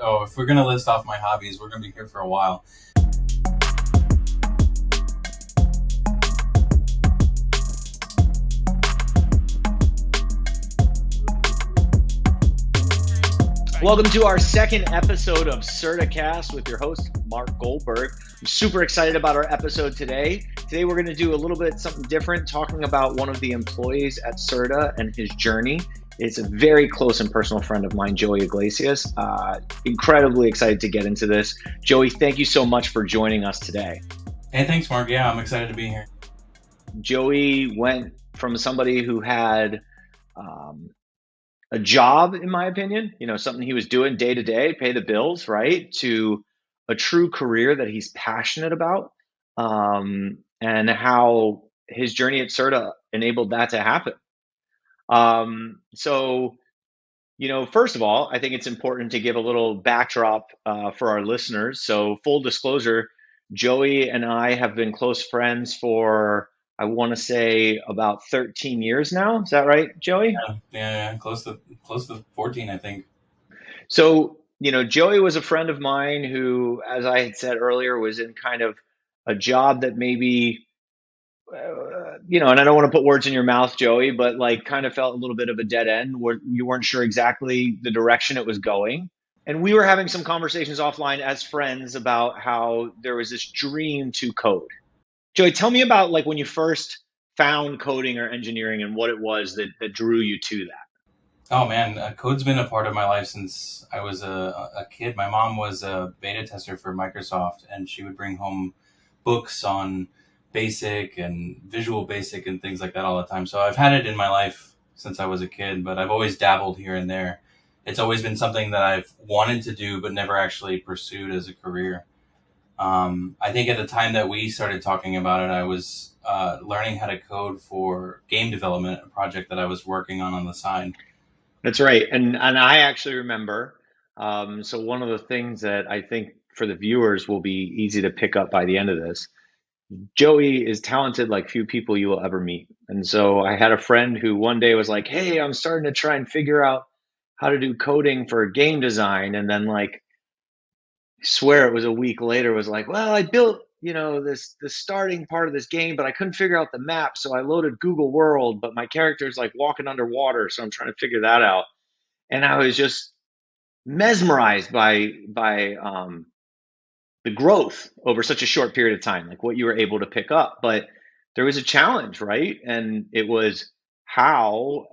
Oh, if we're going to list off my hobbies, we're going to be here for a while. Welcome to our second episode of Certacast with your host, Mark Goldberg. I'm super excited about our episode today. Today we're going to do a little bit something different, talking about one of the employees at Certa and his journey. It's a very close and personal friend of mine, Joey Iglesias. Incredibly excited to get into this. Joey, thank you so much for joining us today. Hey, thanks, Mark. Yeah, I'm excited to be here. Joey went from somebody who had a job, in my opinion, something he was doing day to day, pay the bills, right, to a true career that he's passionate about, and how his journey at Certa enabled that to happen. So, first of all, I think it's important to give a little backdrop for our listeners. So, full disclosure, Joey and I have been close friends for, I want to say, about 13 years now. Is that right, Joey? Yeah, close to 14, I think. So, Joey was a friend of mine who, as I had said earlier, was in kind of a job that maybe, and I don't want to put words in your mouth, Joey, but like kind of felt a little bit of a dead end where you weren't sure exactly the direction it was going. And we were having some conversations offline as friends about how there was this dream to code. Joey, tell me about like when you first found coding or engineering and what it was that drew you to that. Oh man, code's been a part of my life since I was a kid. My mom was a beta tester for Microsoft, and she would bring home books on Basic and Visual Basic and things like that all the time. So I've had it in my life since I was a kid, but I've always dabbled here and there. It's always been something that I've wanted to do, but never actually pursued as a career. I think at the time that we started talking about it, I was learning how to code for game development, a project that I was working on the side. That's right. And I actually remember. So one of the things that I think for the viewers will be easy to pick up by the end of this, Joey is talented like few people you will ever meet. And so I had a friend who one day was like, hey, I'm starting to try and figure out how to do coding for game design. And then like, I swear it was a week later, was like, well, I built, this starting part of this game, but I couldn't figure out the map. So I loaded Google World, but my character's like walking underwater. So I'm trying to figure that out. And I was just mesmerized by the growth over such a short period of time, like what you were able to pick up. But there was a challenge, right? And it was how,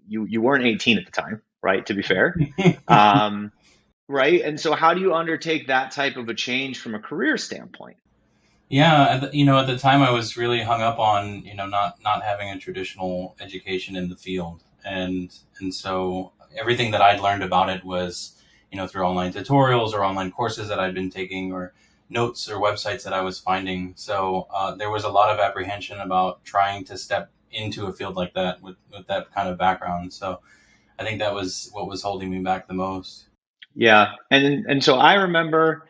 you weren't 18 at the time, right? To be fair, right? And so, how do you undertake that type of a change from a career standpoint? Yeah, at the time I was really hung up on not having a traditional education in the field, and so everything that I'd learned about it was through online tutorials or online courses that I'd been taking or notes or websites that I was finding. So there was a lot of apprehension about trying to step into a field like that with that kind of background. So I think that was what was holding me back the most. Yeah, and so I remember,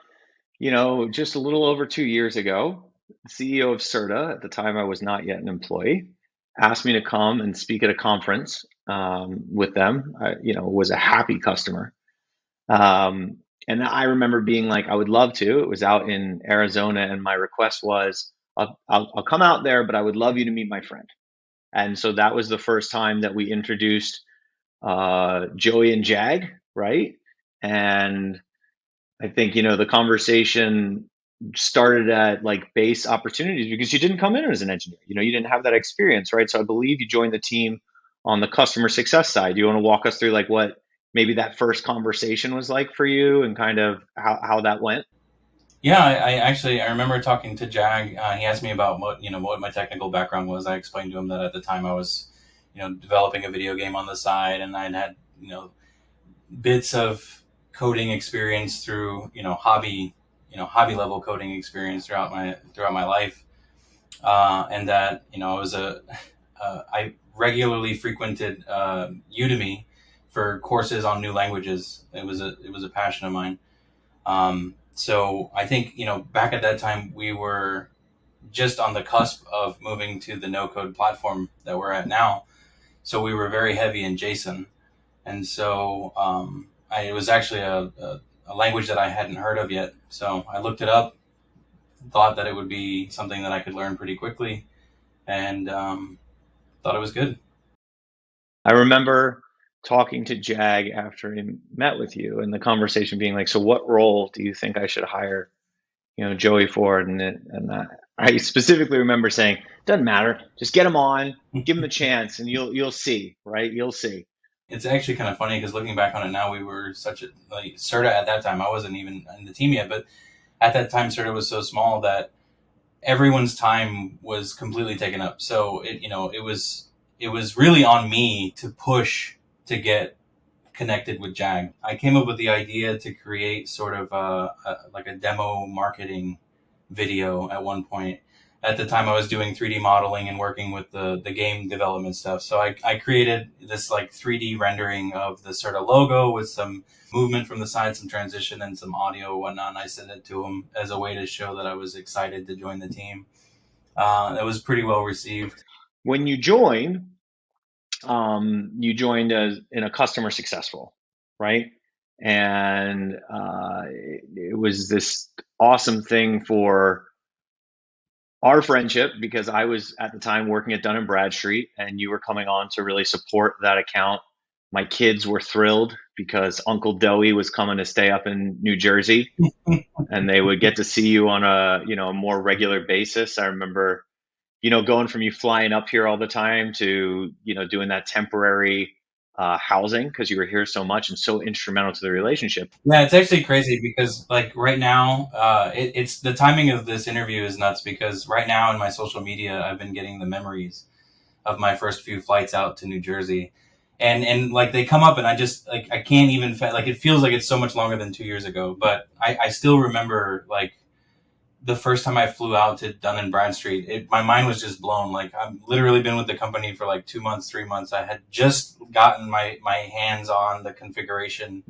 just a little over 2 years ago, the CEO of Certa, at the time I was not yet an employee, asked me to come and speak at a conference with them. I, was a happy customer. And I remember being like, I would love to. It was out in Arizona, and my request was, I'll come out there, but I would love you to meet my friend. And so that was the first time that we introduced Joey and Jag, right? And I think, the conversation started at like base opportunities because you didn't come in as an engineer. You didn't have that experience, right? So I believe you joined the team on the customer success side. Do you want to walk us through like what maybe that first conversation was like for you and kind of how that went? Yeah, I remember talking to Jag. He asked me about what my technical background was. I explained to him that at the time I was developing a video game on the side, and I'd had bits of coding experience through hobby level coding experience throughout my life, and that I regularly frequented Udemy for courses on new languages. It was a passion of mine. So I think, back at that time, we were just on the cusp of moving to the no code platform that we're at now. So we were very heavy in JSON, and so it was actually a language that I hadn't heard of yet. So I looked it up, thought that it would be something that I could learn pretty quickly, and thought it was good. I remember talking to Jag after he met with you, and the conversation being like, "So, what role do you think I should hire, Joey for?" I specifically remember saying, "Doesn't matter. Just get him on, give him a chance, and you'll see, right? You'll see." It's actually kind of funny because looking back on it now, we were such a like Certa at that time. I wasn't even in the team yet, but at that time, Certa was so small that everyone's time was completely taken up. So it was really on me to push to get connected with Jag. I came up with the idea to create sort of like a demo marketing video at one point. At the time, I was doing 3D modeling and working with the game development stuff. So I created this like 3D rendering of the sort of logo with some movement from the side, some transition, and some audio and whatnot. And I sent it to him as a way to show that I was excited to join the team. It was pretty well received. When you joined as in a customer successful, right? And it was this awesome thing for our friendship because I was at the time working at Dun and Bradstreet, and you were coming on to really support that account. My kids were thrilled because Uncle Doey was coming to stay up in New Jersey, and they would get to see you on a more regular basis. I remember going from you flying up here all the time to doing that temporary housing because you were here so much and so instrumental to the relationship. Yeah, it's actually crazy because like right now, it's the timing of this interview is nuts because right now in my social media, I've been getting the memories of my first few flights out to New Jersey, and like they come up and I just like I can't even like it feels like it's so much longer than 2 years ago, but I still remember like the first time I flew out to Dun and Bradstreet, my mind was just blown. Like I've literally been with the company for like 2 months, 3 months. I had just gotten my hands on the configuration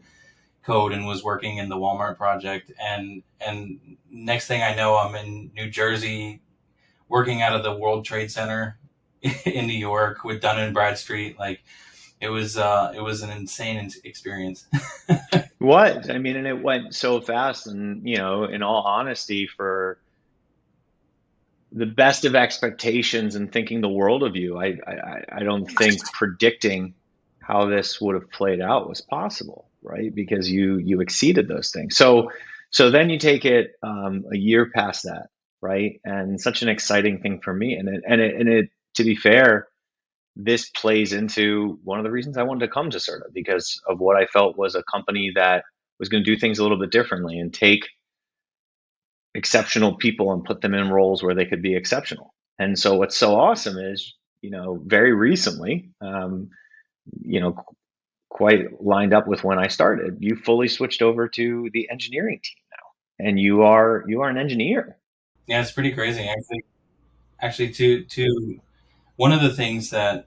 code and was working in the Walmart project. And next thing I know, I'm in New Jersey working out of the World Trade Center in New York with Dun and Bradstreet. Like it was an insane experience. What I mean, and it went so fast, and in all honesty, for the best of expectations and thinking the world of you, I don't think predicting how this would have played out was possible, right? Because you exceeded those things. So then you take it a year past that, right? And such an exciting thing for me, and it to be fair, this plays into one of the reasons I wanted to come to Certa because of what I felt was a company that was going to do things a little bit differently and take exceptional people and put them in roles where they could be exceptional. And so what's so awesome is, very recently, you know, quite lined up with when I started, you fully switched over to the engineering team now, and you are an engineer. Yeah, it's pretty crazy. Actually, to one of the things that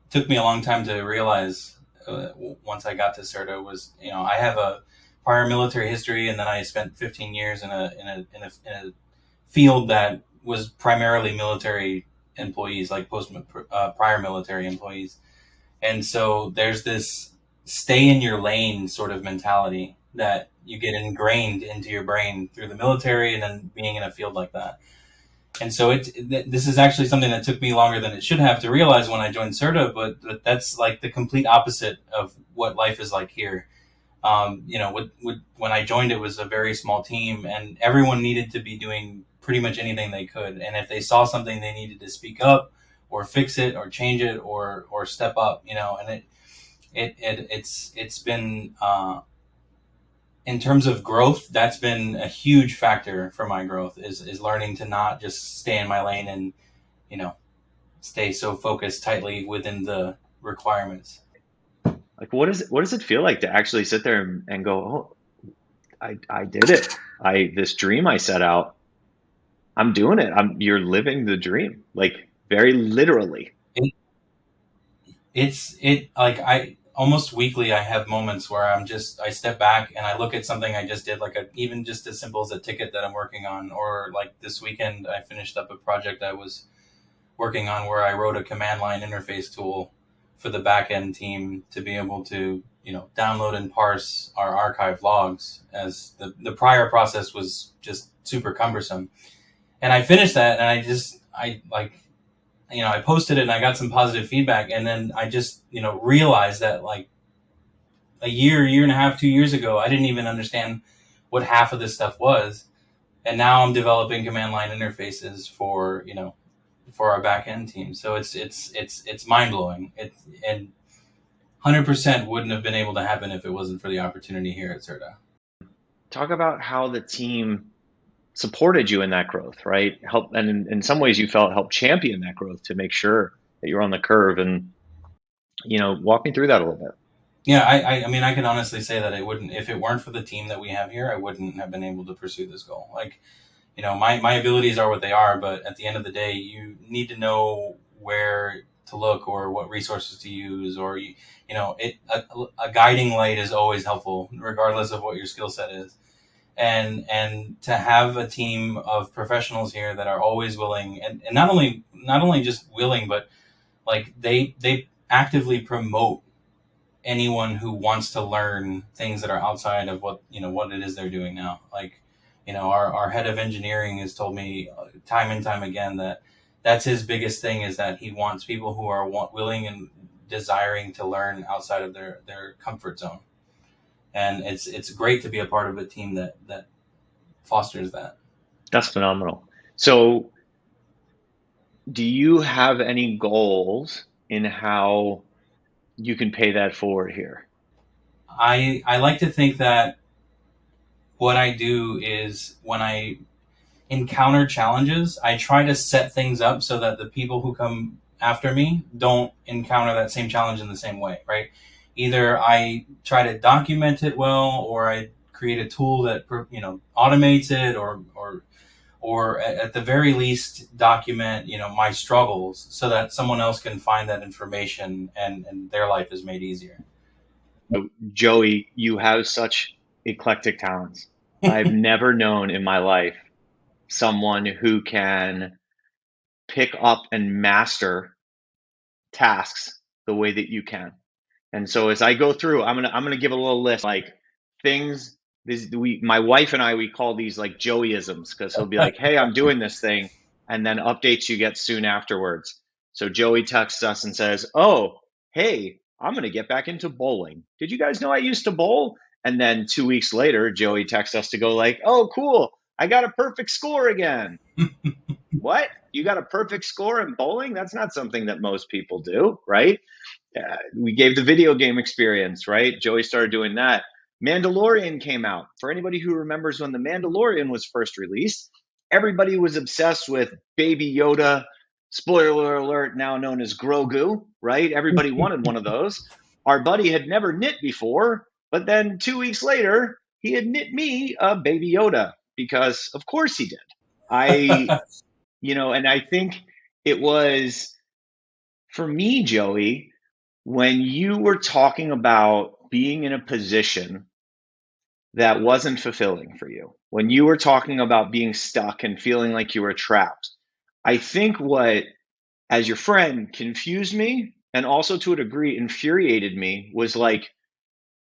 took me a long time to realize once I got to Certa was, I have a prior military history, and then I spent 15 years in a field that was primarily military employees, like prior military employees, and so there's this stay in your lane sort of mentality that you get ingrained into your brain through the military and then being in a field like that. And so this is actually something that took me longer than it should have to realize when I joined Certa, but that's like the complete opposite of what life is like here. When I joined, it was a very small team, and everyone needed to be doing pretty much anything they could. And if they saw something, they needed to speak up, or fix it, or change it, or step up. And it's been in terms of growth, that's been a huge factor for my growth. Is learning to not just stay in my lane and you know stay so focused tightly within the requirements. Like, what does it feel like to actually sit there and go, oh, I did it. This dream I set out, I'm doing it. You're living the dream, like very literally. It, it like I almost weekly I have moments where I step back and I look at something I just did, like even just as simple as a ticket that I'm working on, or like this weekend I finished up a project I was working on where I wrote a command line interface tool, for the back end team to be able to, download and parse our archive logs, as the prior process was just super cumbersome. And I finished that, and I like, I posted it and I got some positive feedback. And then I just, realized that like a year and a half, 2 years ago, I didn't even understand what half of this stuff was. And now I'm developing command line interfaces for, for our back end team. So it's mind blowing. And 100% wouldn't have been able to happen if it wasn't for the opportunity here at Certa. Talk about how the team supported you in that growth, right? Help, and in some ways you felt helped champion that growth to make sure that you're on the curve. And walk me through that a little bit. Yeah, I mean, I can honestly say that it wouldn't, if it weren't for the team that we have here, I wouldn't have been able to pursue this goal. Like, my abilities are what they are, but at the end of the day, you need to know where to look or what resources to use, or a guiding light is always helpful, regardless of what your skill set is. And to have a team of professionals here that are always willing, and not only just willing, but like they actively promote anyone who wants to learn things that are outside of what it is they're doing now. Like, our head of engineering has told me time and time again that that's his biggest thing, is that he wants people who are willing and desiring to learn outside of their comfort zone. And it's great to be a part of a team that fosters that. That's phenomenal. So, do you have any goals in how you can pay that forward here? I like to think that what I do is, when I encounter challenges, I try to set things up so that the people who come after me don't encounter that same challenge in the same way, right? Either I try to document it well, or I create a tool that automates it, or at the very least document my struggles, so that someone else can find that information, and their life is made easier. Joey, you have such eclectic talents. I've never known in my life someone who can pick up and master tasks the way that you can. And so as I go through, I'm gonna give a little list, like things. My wife and I, we call these like Joeyisms, because he'll be like, "Hey, I'm doing this thing," and then updates you get soon afterwards. So Joey texts us and says, "Oh, hey, I'm gonna get back into bowling. Did you guys know I used to bowl?" And then 2 weeks later, Joey texts us to go like, "Oh, cool, I got a perfect score again." What? You got a perfect score in bowling? That's not something that most people do, right? We gave the video game experience, right? Joey started doing that. Mandalorian came out. For anybody who remembers when the Mandalorian was first released, everybody was obsessed with Baby Yoda, spoiler alert, now known as Grogu, right? Everybody wanted one of those. Our buddy had never knit before, but then 2 weeks later, he had knit me a Baby Yoda, because of course he did. I, and I think it was, for me, Joey, when you were talking about being in a position that wasn't fulfilling for you, when you were talking about being stuck and feeling like you were trapped, I think what, as your friend, confused me and also to a degree infuriated me was like,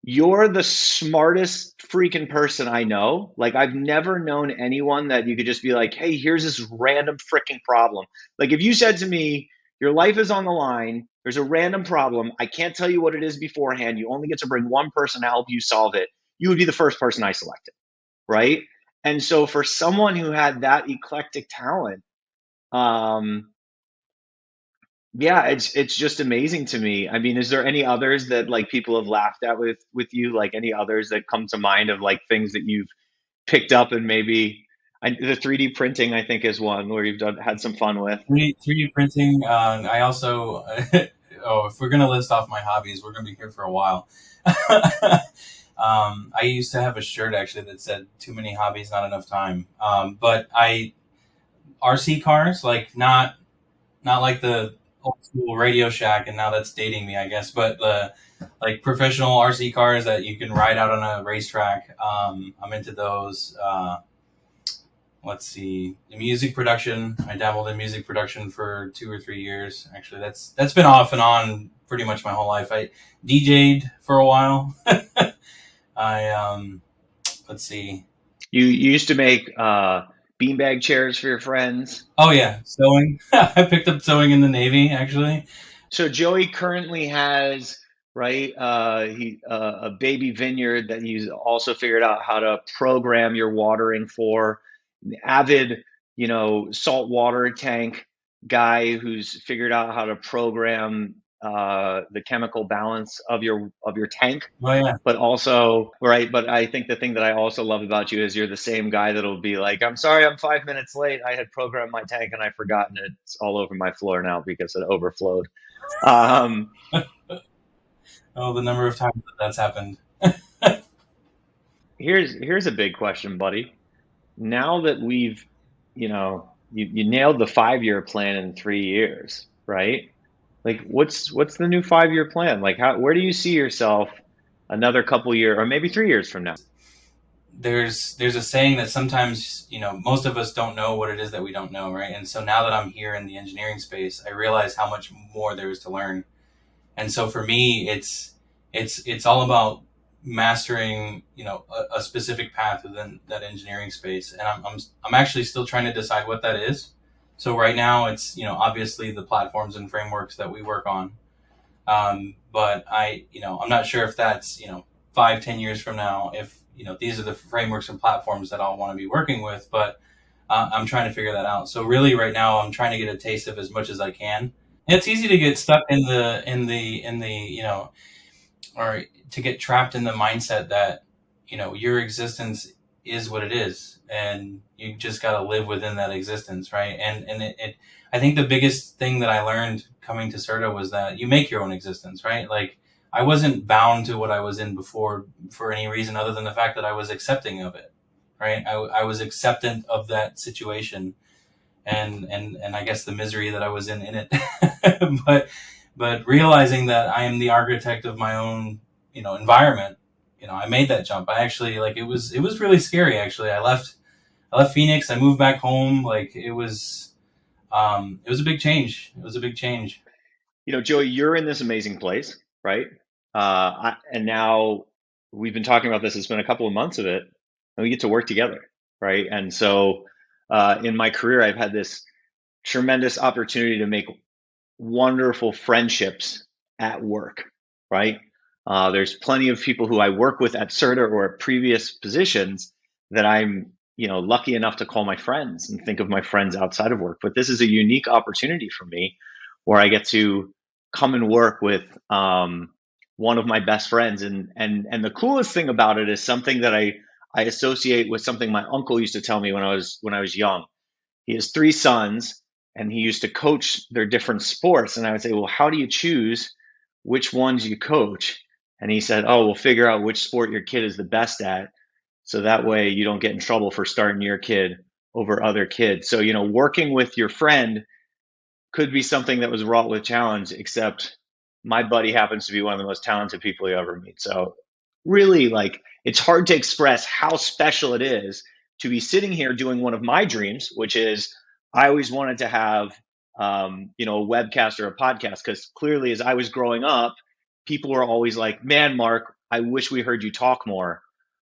you're the smartest freaking person I know. Like, I've never known anyone that you could just be like, hey, here's this random freaking problem. Like, if you said to me, your life is on the line, there's a random problem, I can't tell you what it is beforehand, you only get to bring one person to help you solve it, you would be the first person I selected, right? And so, for someone who had that eclectic talent, um, yeah, it's just amazing to me. I mean, is there any others that like people have laughed at with you? Like any others that come to mind of like things that you've picked up and maybe the 3D printing I think is one where you've had some fun with. 3D printing. I also, oh, if we're gonna list off my hobbies, we're gonna be here for a while. I used to have a shirt actually that said "Too many hobbies, not enough time." But RC cars, like not like the old school Radio Shack, and now that's dating me, I guess. But the like professional RC cars that you can ride out on a racetrack. I'm into those. Let's see, the music production. I dabbled in music production for 2 or 3 years. Actually, that's been off and on pretty much my whole life. I DJ'd for a while. I let's see. You used to make beanbag chairs for your friends. Oh yeah, sewing. I picked up sewing in the Navy actually. So Joey currently has, right, a baby vineyard that he's also figured out how to program your watering for. An avid, saltwater tank guy who's figured out how to program the chemical balance of your tank. Oh yeah. But also, right, but I think the thing that I also love about you is you're the same guy that'll be like, I'm sorry, I'm 5 minutes late. I had programmed my tank and I've forgotten it. It's all over my floor now because it overflowed. Um, Oh, the number of times that that's happened. here's a big question, buddy. Now that we've, you nailed the 5 year plan in 3 years, right? Like, what's the new 5 year plan? Like, where do you see yourself another couple year or maybe 3 years from now? There's a saying that sometimes most of us don't know what it is that we don't know, right? And so now that I'm here in the engineering space, I realize how much more there is to learn. And so for me, it's all about mastering a specific path within that engineering space, and I'm actually still trying to decide what that is. So right now, it's obviously the platforms and frameworks that we work on. But I'm not sure if that's 5-10 years from now, if these are the frameworks and platforms that I'll want to be working with. But I'm trying to figure that out. So really, right now, I'm trying to get a taste of as much as I can. It's easy to get stuck in the or to get trapped in the mindset that your existence is what it is, and you just got to live within that existence, right? And I think the biggest thing that I learned coming to Certa was that you make your own existence, right? Like, I wasn't bound to what I was in before for any reason other than the fact that I was accepting of it, right? I was acceptant of that situation, and I guess the misery that I was in it. but but realizing that I am the architect of my own environment, I made that jump. I actually, like, it was really scary. Actually, I left Phoenix. I moved back home. Like, it was a big change. It was a big change. Joey, you're in this amazing place, right? And now we've been talking about this. It's been a couple of months of it, and we get to work together, right? And so, in my career, I've had this tremendous opportunity to make wonderful friendships at work, right? There's plenty of people who I work with at Certer or at previous positions that I'm, lucky enough to call my friends and think of my friends outside of work. But this is a unique opportunity for me where I get to come and work with one of my best friends. And the coolest thing about it is something that I associate with something my uncle used to tell me when I was young. He has three sons, and he used to coach their different sports. And I would say, well, how do you choose which ones you coach? And he said, oh, we'll figure out which sport your kid is the best at. So that way you don't get in trouble for starting your kid over other kids. So, working with your friend could be something that was wrought with challenge, except my buddy happens to be one of the most talented people you ever meet. So really, like, it's hard to express how special it is to be sitting here doing one of my dreams, which is I always wanted to have a webcast or a podcast, because clearly as I was growing up, people were always like, man, Mark, I wish we heard you talk more.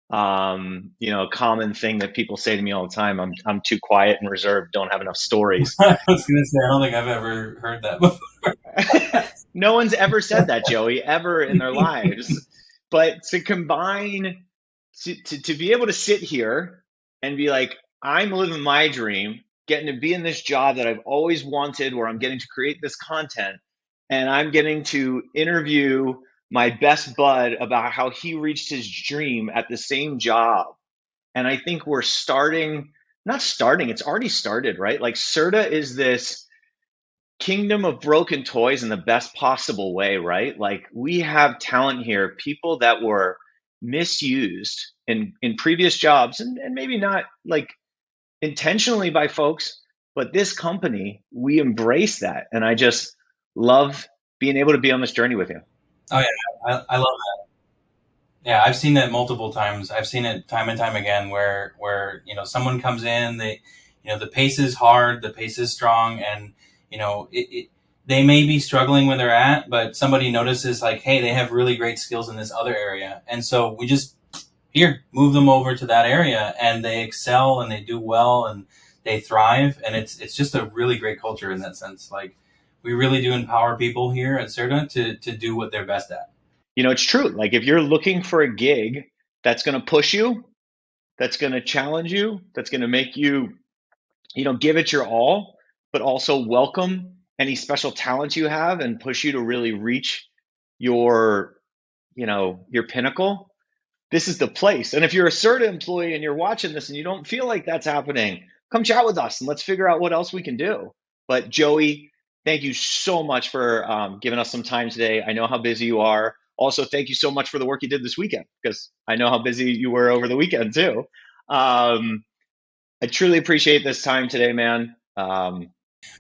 A common thing that people say to me all the time, I'm too quiet and reserved, don't have enough stories. I was gonna say, I don't think I've ever heard that before. No one's ever said that, Joey, ever in their lives. But to combine, to be able to sit here and be like, I'm living my dream, getting to be in this job that I've always wanted, where I'm getting to create this content, and I'm getting to interview my best bud about how he reached his dream at the same job. And I think we're starting, not starting, it's already started, right? Like, Certa is this kingdom of broken toys in the best possible way, right? Like, we have talent here, people that were misused in previous jobs, and maybe not like intentionally by folks, but this company, we embrace that. And I just love being able to be on this journey with you. Oh yeah, I love that. Yeah, I've seen that multiple times. I've seen it time and time again, where someone comes in, they the pace is hard, the pace is strong, and you know it, it they may be struggling where they're at, but somebody notices like, hey, they have really great skills in this other area, and so we just here move them over to that area, and they excel and they do well and they thrive, and it's just a really great culture in that sense. Like we really do empower people here at Certa to do what they're best at. It's true. Like if you're looking for a gig that's going to push you, that's going to challenge you, that's going to make you, give it your all, but also welcome any special talents you have and push you to really reach your, your pinnacle, this is the place. And if you're a Certa employee and you're watching this and you don't feel like that's happening, come chat with us and let's figure out what else we can do. But Joey, thank you so much for giving us some time today. I know how busy you are. Also, thank you so much for the work you did this weekend because I know how busy you were over the weekend too. Um, I truly appreciate this time today, man.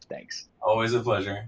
Thanks. Always a pleasure.